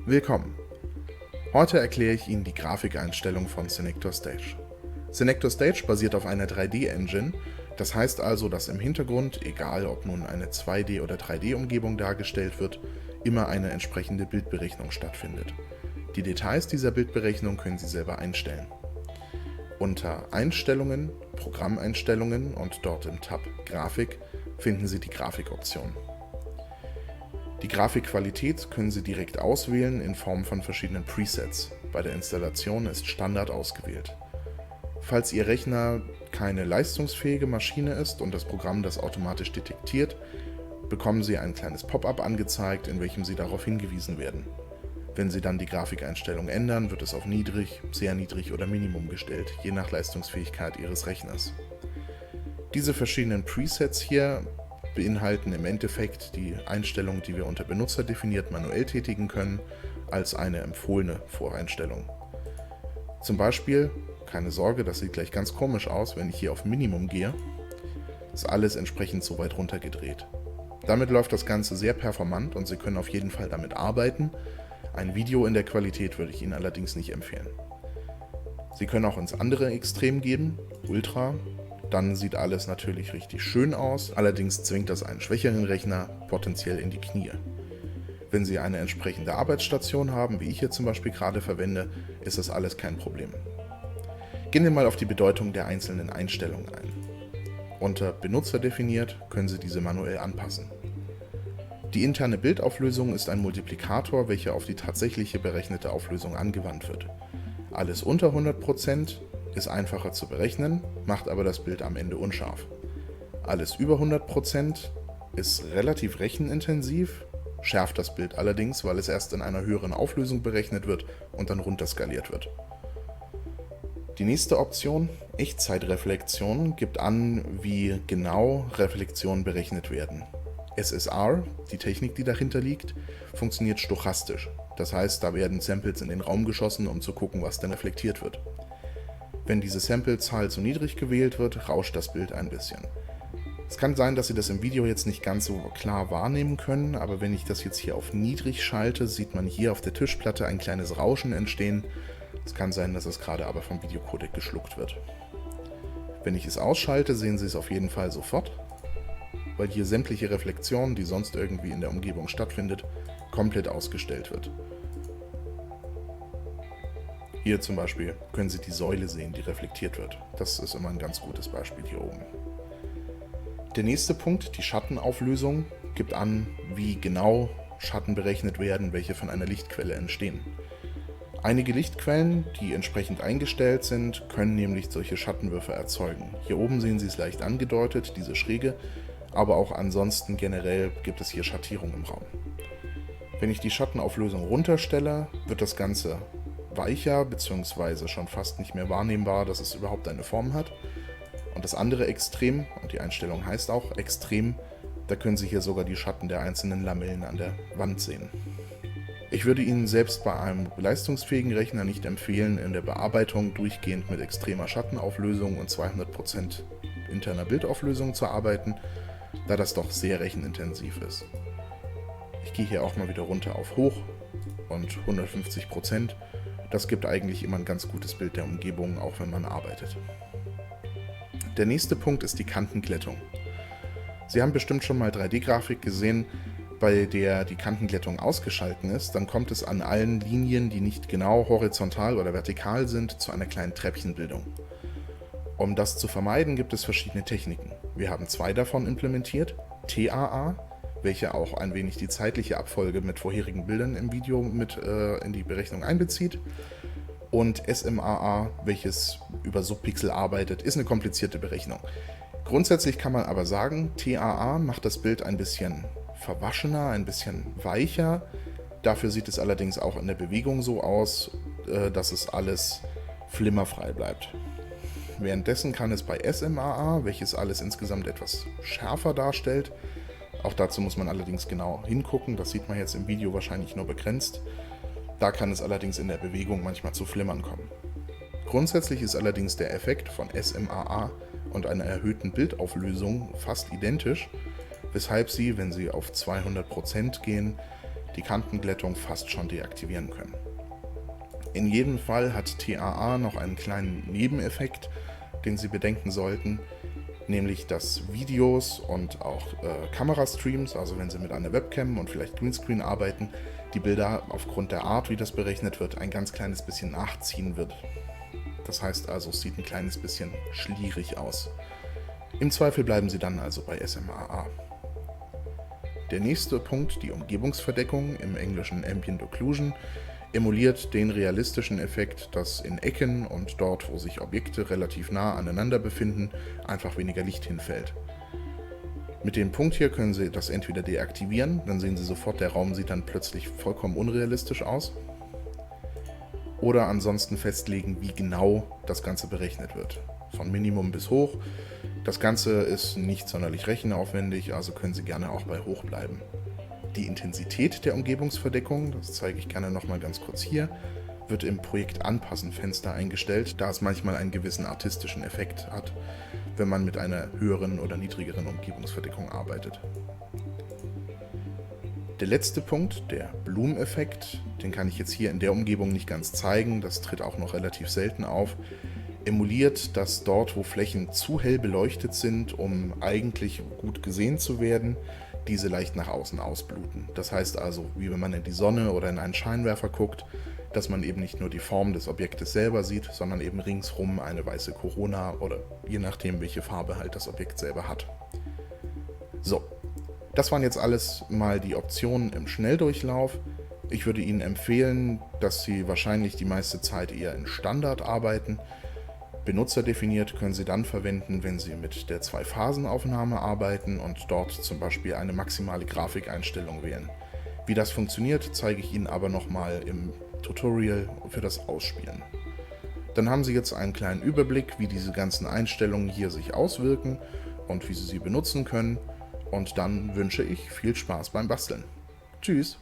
Willkommen! Heute erkläre ich Ihnen die Grafikeinstellung von Senector Stage. Senector Stage basiert auf einer 3D-Engine, das heißt also, dass im Hintergrund, egal ob nun eine 2D- oder 3D-Umgebung dargestellt wird, immer eine entsprechende Bildberechnung stattfindet. Die Details dieser Bildberechnung können Sie selber einstellen. Unter Einstellungen, Programmeinstellungen und dort im Tab Grafik finden Sie die Grafikoptionen. Die Grafikqualität können Sie direkt auswählen in Form von verschiedenen Presets. Bei der Installation ist Standard ausgewählt. Falls Ihr Rechner keine leistungsfähige Maschine ist und das Programm das automatisch detektiert, bekommen Sie ein kleines Pop-up angezeigt, in welchem Sie darauf hingewiesen werden. Wenn Sie dann die Grafikeinstellung ändern, wird es auf niedrig, sehr niedrig oder Minimum gestellt, je nach Leistungsfähigkeit Ihres Rechners. Diese verschiedenen Presets hier beinhalten im Endeffekt die Einstellungen, die wir unter Benutzer definiert manuell tätigen können, als eine empfohlene Voreinstellung. Zum Beispiel, keine Sorge, das sieht gleich ganz komisch aus, wenn ich hier auf Minimum gehe, ist alles entsprechend so weit runtergedreht. Damit läuft das Ganze sehr performant und Sie können auf jeden Fall damit arbeiten. Ein Video in der Qualität würde ich Ihnen allerdings nicht empfehlen. Sie können auch ins andere Extrem gehen, Ultra. Dann sieht alles natürlich richtig schön aus, allerdings zwingt das einen schwächeren Rechner potenziell in die Knie. Wenn Sie eine entsprechende Arbeitsstation haben, wie ich hier zum Beispiel gerade verwende, ist das alles kein Problem. Gehen wir mal auf die Bedeutung der einzelnen Einstellungen ein. Unter Benutzer definiert können Sie diese manuell anpassen. Die interne Bildauflösung ist ein Multiplikator, welcher auf die tatsächliche berechnete Auflösung angewandt wird. Alles unter 100% ist einfacher zu berechnen, macht aber das Bild am Ende unscharf. Alles über 100% ist relativ rechenintensiv, schärft das Bild allerdings, weil es erst in einer höheren Auflösung berechnet wird und dann runterskaliert wird. Die nächste Option, Echtzeitreflexion, gibt an, wie genau Reflexionen berechnet werden. SSR, die Technik, die dahinter liegt, funktioniert stochastisch. Das heißt, da werden Samples in den Raum geschossen, um zu gucken, was denn reflektiert wird. Wenn diese Sample-Zahl zu niedrig gewählt wird, rauscht das Bild ein bisschen. Es kann sein, dass Sie das im Video jetzt nicht ganz so klar wahrnehmen können, aber wenn ich das jetzt hier auf niedrig schalte, sieht man hier auf der Tischplatte ein kleines Rauschen entstehen. Es kann sein, dass es gerade aber vom Videocodec geschluckt wird. Wenn ich es ausschalte, sehen Sie es auf jeden Fall sofort, weil hier sämtliche Reflexion, die sonst irgendwie in der Umgebung stattfindet, komplett ausgestellt wird. Hier zum Beispiel können Sie die Säule sehen, die reflektiert wird. Das ist immer ein ganz gutes Beispiel hier oben. Der nächste Punkt, die Schattenauflösung, gibt an, wie genau Schatten berechnet werden, welche von einer Lichtquelle entstehen. Einige Lichtquellen, die entsprechend eingestellt sind, können nämlich solche Schattenwürfe erzeugen. Hier oben sehen Sie es leicht angedeutet, diese Schräge, aber auch ansonsten generell gibt es hier Schattierung im Raum. Wenn ich die Schattenauflösung runterstelle, wird das Ganze weicher bzw. schon fast nicht mehr wahrnehmbar, dass es überhaupt eine Form hat. Und das andere Extrem, und die Einstellung heißt auch Extrem, da können Sie hier sogar die Schatten der einzelnen Lamellen an der Wand sehen. Ich würde Ihnen selbst bei einem leistungsfähigen Rechner nicht empfehlen, in der Bearbeitung durchgehend mit extremer Schattenauflösung und 200% interner Bildauflösung zu arbeiten, da das doch sehr rechenintensiv ist. Ich gehe hier auch mal wieder runter auf Hoch und 150%. Das gibt eigentlich immer ein ganz gutes Bild der Umgebung, auch wenn man arbeitet. Der nächste Punkt ist die Kantenglättung. Sie haben bestimmt schon mal 3D-Grafik gesehen, bei der die Kantenglättung ausgeschaltet ist. Dann kommt es an allen Linien, die nicht genau horizontal oder vertikal sind, zu einer kleinen Treppchenbildung. Um das zu vermeiden, gibt es verschiedene Techniken. Wir haben zwei davon implementiert, TAA, welche auch ein wenig die zeitliche Abfolge mit vorherigen Bildern im Video mit in die Berechnung einbezieht. Und SMAA, welches über Subpixel arbeitet, ist eine komplizierte Berechnung. Grundsätzlich kann man aber sagen, TAA macht das Bild ein bisschen verwaschener, ein bisschen weicher. Dafür sieht es allerdings auch in der Bewegung so aus, dass es alles flimmerfrei bleibt. Währenddessen kann es bei SMAA, welches alles insgesamt etwas schärfer darstellt, auch dazu muss man allerdings genau hingucken, das sieht man jetzt im Video wahrscheinlich nur begrenzt, da kann es allerdings in der Bewegung manchmal zu Flimmern kommen. Grundsätzlich ist allerdings der Effekt von SMAA und einer erhöhten Bildauflösung fast identisch, weshalb Sie, wenn Sie auf 200% gehen, die Kantenglättung fast schon deaktivieren können. In jedem Fall hat TAA noch einen kleinen Nebeneffekt, den Sie bedenken sollten, nämlich dass Videos und auch Kamerastreams, also wenn Sie mit einer Webcam und vielleicht Greenscreen arbeiten, die Bilder aufgrund der Art, wie das berechnet wird, ein ganz kleines bisschen nachziehen wird. Das heißt also, es sieht ein kleines bisschen schlierig aus. Im Zweifel bleiben Sie dann also bei SMAA. Der nächste Punkt, die Umgebungsverdeckung, im Englischen Ambient Occlusion, emuliert den realistischen Effekt, dass in Ecken und dort, wo sich Objekte relativ nah aneinander befinden, einfach weniger Licht hinfällt. Mit dem Punkt hier können Sie das entweder deaktivieren, dann sehen Sie sofort, der Raum sieht dann plötzlich vollkommen unrealistisch aus, oder ansonsten festlegen, wie genau das Ganze berechnet wird. Von Minimum bis hoch. Das Ganze ist nicht sonderlich rechenaufwendig, also können Sie gerne auch bei hoch bleiben. Die Intensität der Umgebungsverdeckung, das zeige ich gerne nochmal ganz kurz hier, wird im Projekt Anpassen-Fenster eingestellt, da es manchmal einen gewissen artistischen Effekt hat, wenn man mit einer höheren oder niedrigeren Umgebungsverdeckung arbeitet. Der letzte Punkt, der Bloom-Effekt, den kann ich jetzt hier in der Umgebung nicht ganz zeigen, das tritt auch noch relativ selten auf, emuliert, dass dort, wo Flächen zu hell beleuchtet sind, um eigentlich gut gesehen zu werden, diese leicht nach außen ausbluten. Das heißt also, wie wenn man in die Sonne oder in einen Scheinwerfer guckt, dass man eben nicht nur die Form des Objektes selber sieht, sondern eben ringsrum eine weiße Korona oder je nachdem, welche Farbe halt das Objekt selber hat. So, das waren jetzt alles mal die Optionen im Schnelldurchlauf. Ich würde Ihnen empfehlen, dass Sie wahrscheinlich die meiste Zeit eher in Standard arbeiten. Benutzerdefiniert können Sie dann verwenden, wenn Sie mit der Zwei-Phasen-Aufnahme arbeiten und dort zum Beispiel eine maximale Grafikeinstellung wählen. Wie das funktioniert, zeige ich Ihnen aber nochmal im Tutorial für das Ausspielen. Dann haben Sie jetzt einen kleinen Überblick, wie diese ganzen Einstellungen hier sich auswirken und wie Sie sie benutzen können. Und dann wünsche ich viel Spaß beim Basteln. Tschüss!